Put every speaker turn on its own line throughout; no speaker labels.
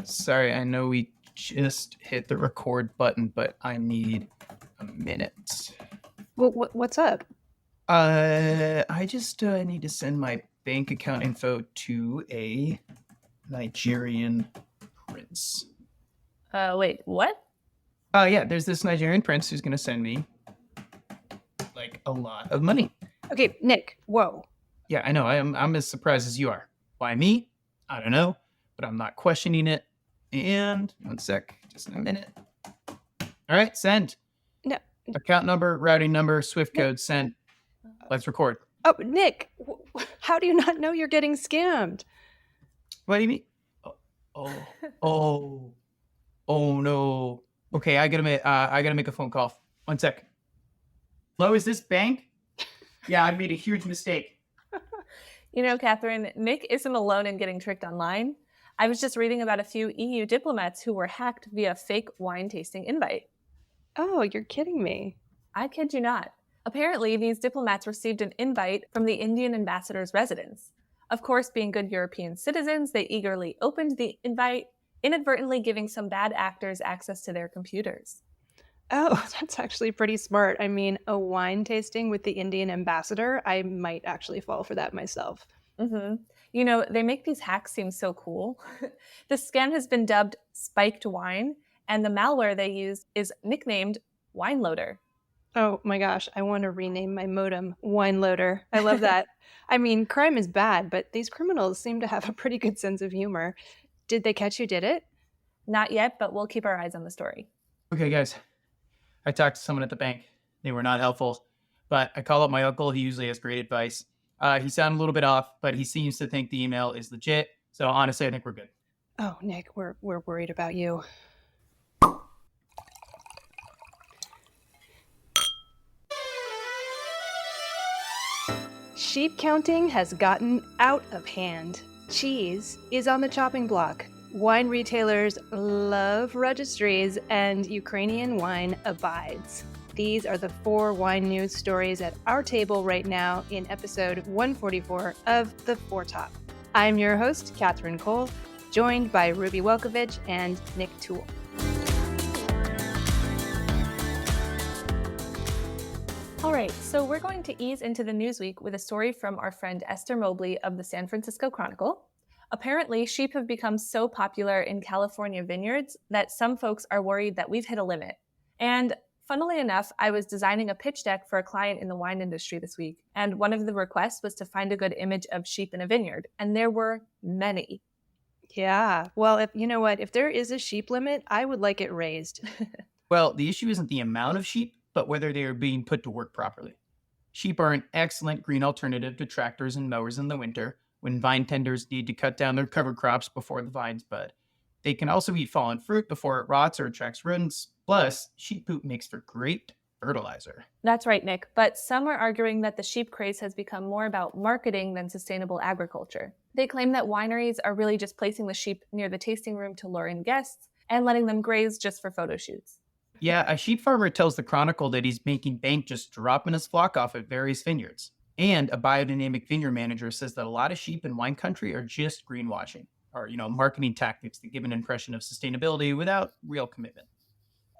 Sorry, I know we just hit the record button, but I need a minute.
What's up?
I just need to send my bank account info to a Nigerian prince.
Wait, what?
Yeah, there's this Nigerian prince who's gonna send me like a lot of money.
Okay, Nick, whoa.
Yeah, I know. I'm as surprised as you are. Why me? I don't know, but I'm not questioning it. And one sec, just a minute. All right, send.
No.
Account number, routing number, Swift code, sent. Let's record.
Oh, Nick, how do you not know you're getting scammed?
What do you mean? Oh no. Okay, I gotta make a phone call. One sec. Hello, is this bank? Yeah, I made a huge mistake.
You know, Catherine, Nick isn't alone in getting tricked online. I was just reading about a few EU diplomats who were hacked via fake wine tasting invite.
Oh, you're kidding me.
I kid you not. Apparently, these diplomats received an invite from the Indian ambassador's residence. Of course, being good European citizens, they eagerly opened the invite, inadvertently giving some bad actors access to their computers.
Oh, that's actually pretty smart. I mean, a wine tasting with the Indian ambassador, I might actually fall for that myself.
Mm-hmm. You know, they make these hacks seem so cool. The scam has been dubbed spiked wine, and the malware they used is nicknamed Wine Loader.
Oh my gosh, I want to rename my modem Wine Loader. I love that. I mean, crime is bad, but these criminals seem to have a pretty good sense of humor. Did they catch who did it?
Not yet, but we'll keep our eyes on the story.
Okay, guys. I talked to someone at the bank. They were not helpful, but I call up my uncle. He usually has great advice. He sounded a little bit off, but he seems to think the email is legit. So honestly, I think we're good.
Oh, Nick, we're worried about you. Sheep counting has gotten out of hand. Cheese is on the chopping block. Wine retailers love Registries, and Ukrainian wine abides. These are the 4 wine news stories at our table right now in episode 144 of The Four Top. I'm your host, Catherine Cole, joined by Ruby Welkovich and Nick Toole.
All right, so we're going to ease into the news week with a story from our friend Esther Mobley of the San Francisco Chronicle. Apparently, sheep have become so popular in California vineyards that some folks are worried that we've hit a limit. And funnily enough, I was designing a pitch deck for a client in the wine industry this week, and one of the requests was to find a good image of sheep in a vineyard, and there were many.
Yeah, well, if there is a sheep limit, I would like it raised.
Well, the issue isn't the amount of sheep, but whether they are being put to work properly. Sheep are an excellent green alternative to tractors and mowers in the winter, when vine tenders need to cut down their cover crops before the vines bud. They can also eat fallen fruit before it rots or attracts rodents. Plus, sheep poop makes for great fertilizer.
That's right, Nick, but some are arguing that the sheep craze has become more about marketing than sustainable agriculture. They claim that wineries are really just placing the sheep near the tasting room to lure in guests and letting them graze just for photo shoots.
Yeah, a sheep farmer tells the Chronicle that he's making bank just dropping his flock off at various vineyards. And a biodynamic vineyard manager says that a lot of sheep in wine country are just greenwashing, or, marketing tactics that give an impression of sustainability without real commitment.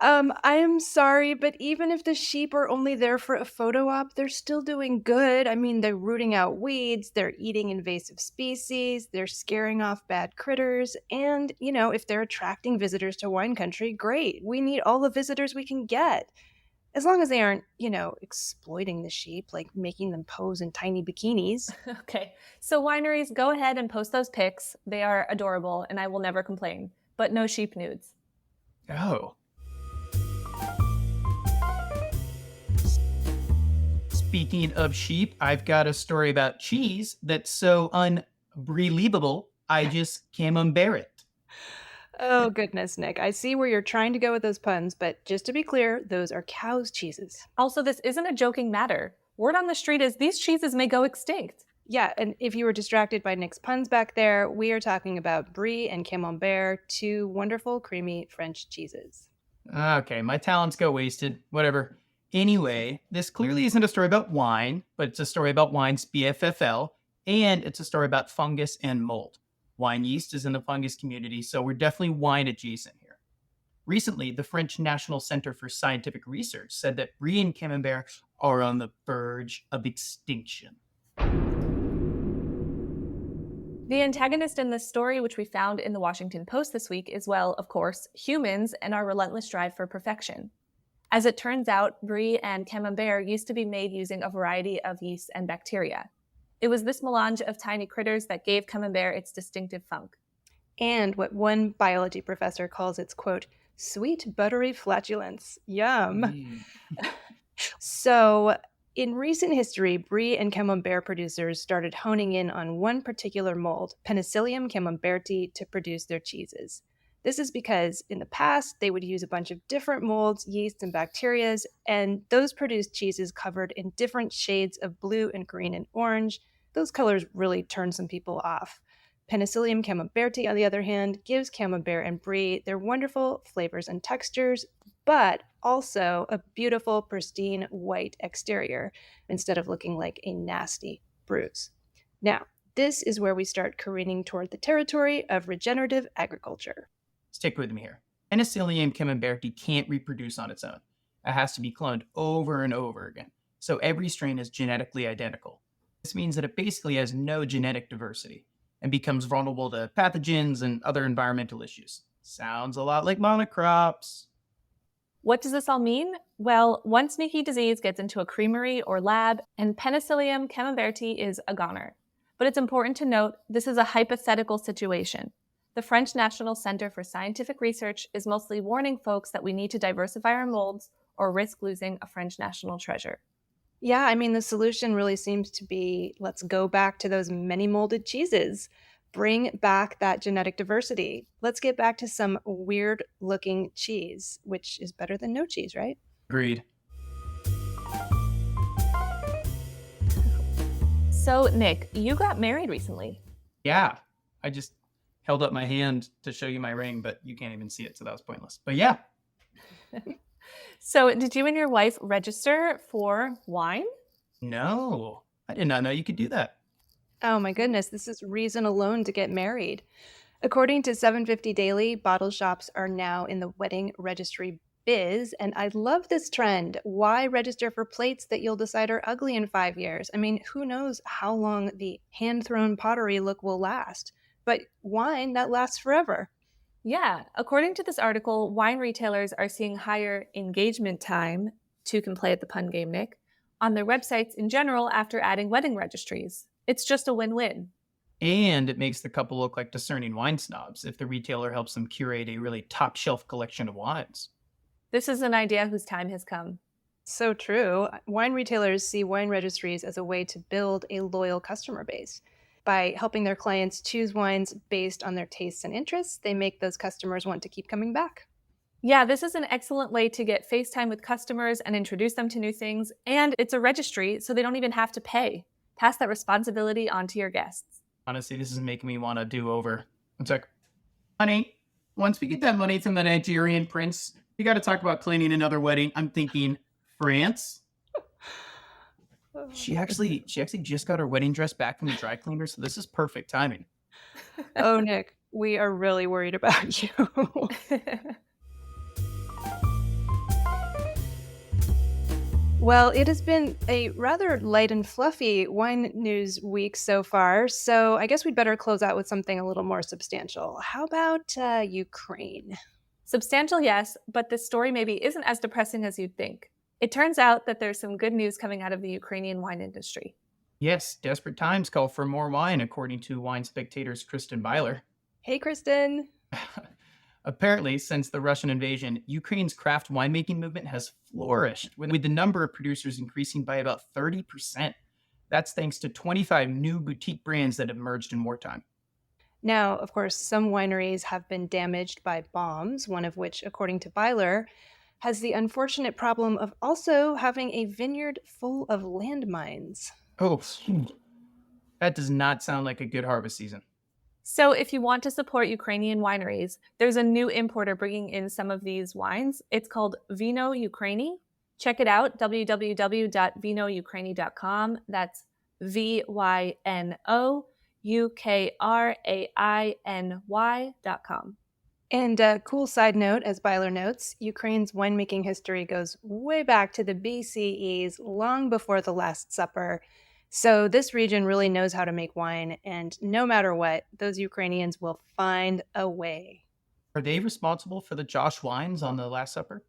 I am sorry, but even if the sheep are only there for a photo op, they're still doing good. I mean, they're rooting out weeds, they're eating invasive species, they're scaring off bad critters, and, if they're attracting visitors to wine country, great. We need all the visitors we can get. As long as they aren't, exploiting the sheep, like making them pose in tiny bikinis.
Okay, so wineries, go ahead and post those pics. They are adorable, and I will never complain. But no sheep nudes.
Oh. Speaking of sheep, I've got a story about cheese that's so unbelievable, I just can't unbear it.
Oh, goodness, Nick. I see where you're trying to go with those puns, but just to be clear, those are cows' cheeses.
Also, this isn't a joking matter. Word on the street is these cheeses may go extinct.
Yeah, and if you were distracted by Nick's puns back there, we are talking about Brie and Camembert, 2 wonderful, creamy French cheeses.
Okay, my talents go wasted. Whatever. Anyway, this clearly isn't a story about wine, but it's a story about wine's BFFL, and it's a story about fungus and mold. Wine yeast is in the fungus community, so we're definitely wine adjacent here. Recently, the French National Center for Scientific Research said that Brie and Camembert are on the verge of extinction.
The antagonist in this story, which we found in the Washington Post this week, is, well, of course, humans and our relentless drive for perfection. As it turns out, Brie and Camembert used to be made using a variety of yeasts and bacteria. It was this melange of tiny critters that gave Camembert its distinctive funk.
And what one biology professor calls its, quote, sweet buttery flatulence. Yum.
Mm.
So, in recent history, Brie and Camembert producers started honing in on one particular mold, Penicillium camemberti, to produce their cheeses. This is because in the past, they would use a bunch of different molds, yeasts, and bacterias, and those produced cheeses covered in different shades of blue and green and orange. Those colors really turn some people off. Penicillium camemberti, on the other hand, gives Camembert and Brie their wonderful flavors and textures, but also a beautiful, pristine white exterior instead of looking like a nasty bruise. Now, this is where we start careening toward the territory of regenerative agriculture.
Stick with me here. Penicillium camemberti can't reproduce on its own. It has to be cloned over and over again, so every strain is genetically identical. This means that it basically has no genetic diversity and becomes vulnerable to pathogens and other environmental issues. Sounds a lot like monocrops.
What does this all mean? Well, one sneaky disease gets into a creamery or lab, and Penicillium camemberti is a goner. But it's important to note this is a hypothetical situation. The French National Center for Scientific Research is mostly warning folks that we need to diversify our molds or risk losing a French national treasure.
Yeah, I mean, the solution really seems to be let's go back to those many molded cheeses. Bring back that genetic diversity. Let's get back to some weird looking cheese, which is better than no cheese, right?
Agreed.
So, Nick, you got married recently.
Yeah, I just held up my hand to show you my ring, but you can't even see it, so that was pointless. But yeah.
So, did you and your wife register for wine?
No, I did not know you could do that.
Oh my goodness, this is reason alone to get married. According to 750 Daily, bottle shops are now in the wedding registry biz, and I love this trend. Why register for plates that you'll decide are ugly in 5 years? I mean, who knows how long the hand-thrown pottery look will last? But wine, that lasts forever.
Yeah, according to this article, wine retailers are seeing higher engagement time, two can play at the pun game, Nick, on their websites in general after adding wedding registries. It's just a win-win.
And it makes the couple look like discerning wine snobs if the retailer helps them curate a really top shelf collection of wines.
This is an idea whose time has come.
So true. Wine retailers see wine registries as a way to build a loyal customer base. By helping their clients choose wines based on their tastes and interests, they make those customers want to keep coming back.
Yeah, this is an excellent way to get face time with customers and introduce them to new things. And it's a registry, so they don't even have to pay. Pass that responsibility on to your guests.
Honestly, this is making me want to do over. It's like, honey, once we get that money from the Nigerian prince, we got to talk about planning another wedding. I'm thinking France. She actually just got her wedding dress back from the dry cleaner, so this is perfect timing.
Oh, Nick, we are really worried about you. Well, it has been a rather light and fluffy wine news week so far, so I guess we'd better close out with something a little more substantial. How about Ukraine?
Substantial, yes, but this story maybe isn't as depressing as you'd think. It turns out that there's some good news coming out of the Ukrainian wine industry.
Yes, desperate times call for more wine, according to Wine Spectator's Kristen Byler.
Hey, Kristen.
Apparently, since the Russian invasion, Ukraine's craft winemaking movement has flourished, with the number of producers increasing by about 30%. That's thanks to 25 new boutique brands that have emerged in wartime.
Now, of course, some wineries have been damaged by bombs, one of which, according to Byler, has the unfortunate problem of also having a vineyard full of landmines.
Oh, that does not sound like a good harvest season.
So if you want to support Ukrainian wineries, there's a new importer bringing in some of these wines. It's called Vino Ukraini. Check it out, www.vinoukraini.com. That's VYNO Ukrainy.com.
And a cool side note, as Byler notes, Ukraine's winemaking history goes way back to the BCEs, long before the Last Supper. So this region really knows how to make wine, and no matter what, those Ukrainians will find a way.
Are they responsible for the Josh wines on the Last Supper?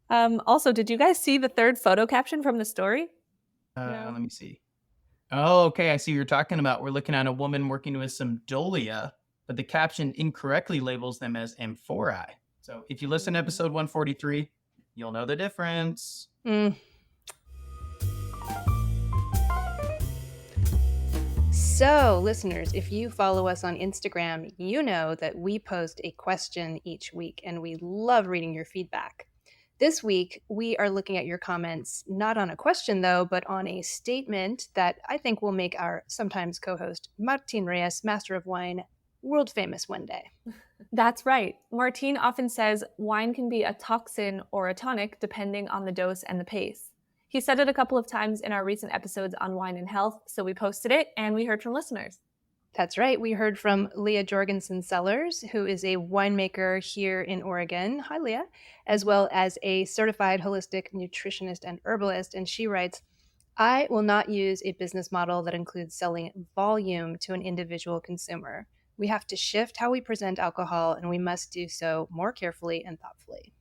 Also, did you guys see the third photo caption from the story?
No.
Let me see. Oh, okay. I see what you're talking about. We're looking at a woman working with some Dolia, but the caption incorrectly labels them as amphorae. So if you listen to episode 143, you'll know the difference.
So, listeners, if you follow us on Instagram, you know that we post a question each week, and we love reading your feedback. This week, we are looking at your comments, not on a question though, but on a statement that I think will make our sometimes co-host Martin Reyes, Master of Wine, world famous one day.
That's right. Martin often says wine can be a toxin or a tonic depending on the dose and the pace. He said it a couple of times in our recent episodes on wine and health, so we posted it and we heard from listeners.
That's right. We heard from Leah Jorgensen Sellers, who is a winemaker here in Oregon. Hi, Leah. As well as a certified holistic nutritionist and herbalist. And she writes, I will not use a business model that includes selling volume to an individual consumer. We have to shift how we present alcohol, and we must do so more carefully and thoughtfully.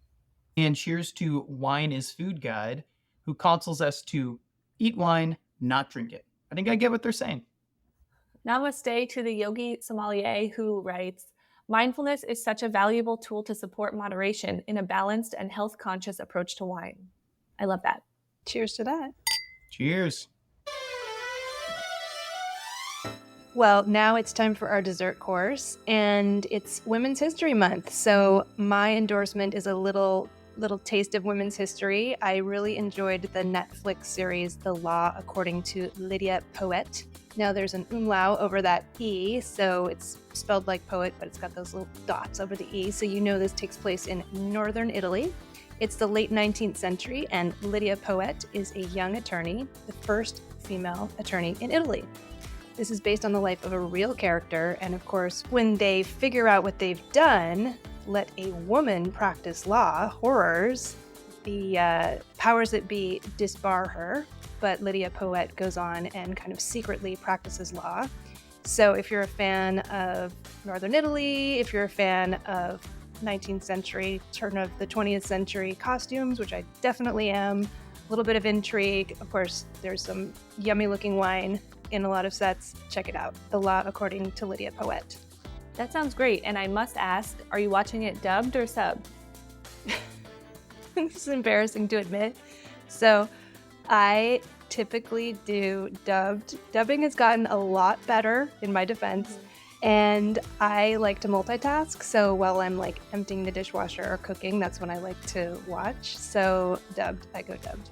And cheers to Wine is Food Guide, who counsels us to eat wine, not drink it. I think I get what they're saying.
Namaste to the yogi sommelier, who writes, mindfulness is such a valuable tool to support moderation in a balanced and health-conscious approach to wine. I love that.
Cheers to that.
Cheers.
Well, now it's time for our dessert course, and it's Women's History Month. So my endorsement is a little taste of women's history. I really enjoyed the Netflix series, The Law According to Lydia Poet. Now there's an umlaut over that E, so it's spelled like poet, but it's got those little dots over the E, so you know this takes place in northern Italy. It's the late 19th century, and Lydia Poet is a young attorney, the first female attorney in Italy. This is based on the life of a real character, and of course, when they figure out what they've done, let a woman practice law, horrors, the powers that be disbar her, but Lydia Poet goes on and kind of secretly practices law. So if you're a fan of Northern Italy, if you're a fan of 19th century, turn of the 20th century costumes, which I definitely am, a little bit of intrigue. Of course, there's some yummy looking wine in a lot of sets. Check it out. The Law According to Lydia Poet.
That sounds great. And I must ask, are you watching it dubbed or subbed?
This is embarrassing to admit. So I typically do dubbed. Dubbing has gotten a lot better in my defense. And I like to multitask. So while I'm like emptying the dishwasher or cooking, that's when I like to watch. So dubbed, I go dubbed.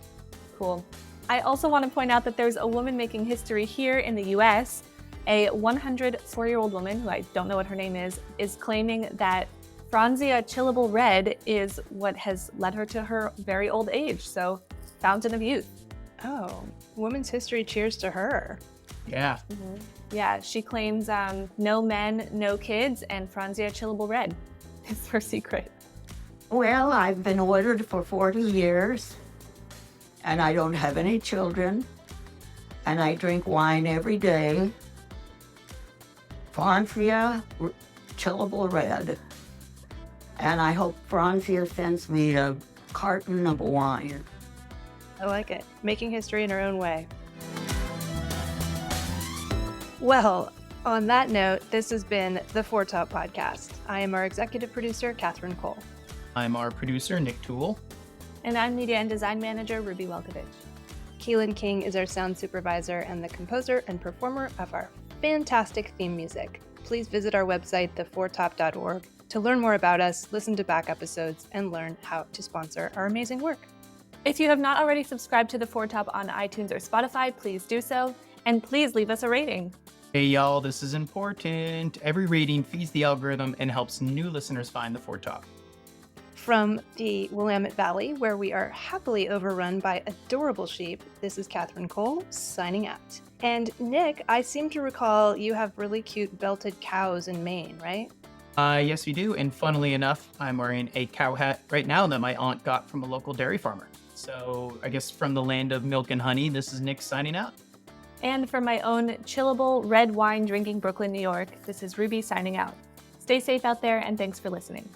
Cool. I also want to point out that there's a woman making history here in the US. A 104-year-old woman, who I don't know what her name is claiming that Franzia Chillable Red is what has led her to her very old age. So, fountain of youth.
Oh, women's history, cheers to her.
Yeah.
Mm-hmm. Yeah, she claims no men, no kids, and Franzia Chillable Red is her secret.
Well, I've been ordered for 40 years, and I don't have any children, and I drink wine every day. Franzia Chillable Red. And I hope Franzia sends me a carton of wine.
I like it. Making history in her own way. Well, on that note, this has been the Four Top Podcast. I am our executive producer, Catherine Cole.
I'm our producer, Nick Toole.
And I'm media and design manager, Ruby Welkovich.
Keelan King is our sound supervisor and the composer and performer of our fantastic theme music. Please visit our website, thefourtop.org, to learn more about us, listen to back episodes, and learn how to sponsor our amazing work.
If you have not already subscribed to The Four Top on iTunes or Spotify, please do so. And please leave us a rating.
Hey, y'all, this is important. Every rating feeds the algorithm and helps new listeners find the Four Top.
From the Willamette Valley, where we are happily overrun by adorable sheep, this is Catherine Cole signing out. And Nick, I seem to recall you have really cute belted cows in Maine, right?
Yes, we do. And funnily enough, I'm wearing a cow hat right now that my aunt got from a local dairy farmer. So I guess from the land of milk and honey, this is Nick signing out.
And from my own chillable red wine drinking Brooklyn, New York, this is Ruby signing out. Stay safe out there, and thanks for listening.